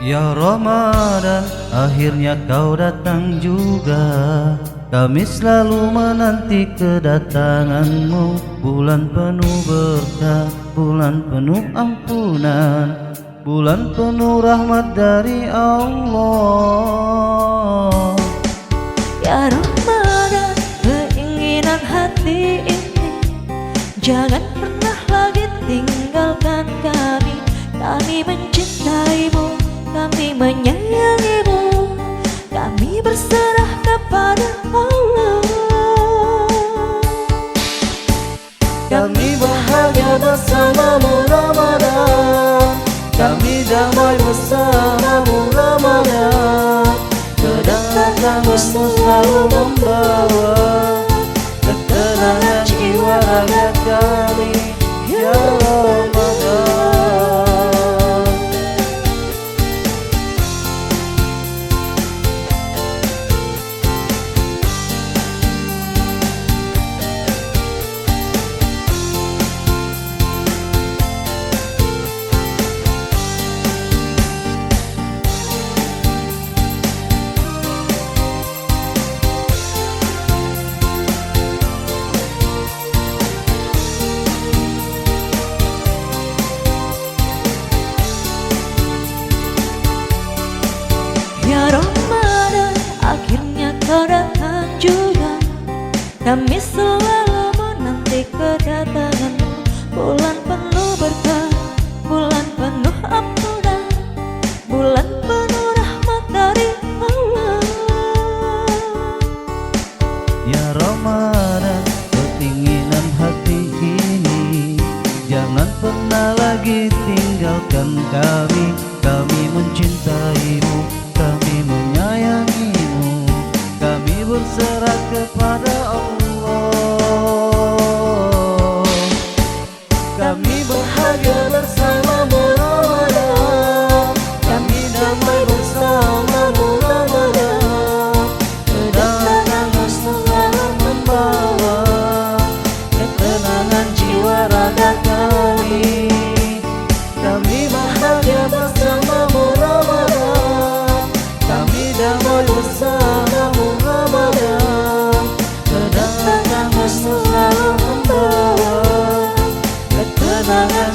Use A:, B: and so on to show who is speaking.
A: Ya Ramadan, akhirnya kau datang juga. Kami selalu menanti kedatanganmu. Bulan penuh berkah, bulan penuh ampunan, bulan penuh rahmat dari Allah.
B: Ya Ramadan, keinginan hati ini, jangan pernah lagi tinggalkan kami. Kami mencintaimu, kami menyayangimu, kami berserah kepada Allah.
A: Kami bahagia bersamamu Ramadan, kami damai bersamamu Ramadan. Kedatanganmu selalu membawa ketenangan jiwa raga kami, ya Ramadan.
B: Ya Ramadan, akhirnya kau datang juga. Kami selalu menanti kedatanganmu. Bulan penuh berkah, bulan penuh ampunan, bulan penuh rahmat dari Allah.
A: Ya Ramadan, keinginan hati ini, jangan pernah lagi tinggalkan kami. Kami mencintaimu, kami menyayangimu, kami berserah kepada Allah. Kami bahagia bersamamu Ramadan, kami damai bersamamu Ramadan. Kedatanganmu selalu membawa ketenangan jiwa raga kami. Kami bahagia bersamamu Ramadan, kami damai bersamamu Ramadan. Kedatanganmu selalu membawa ketenangan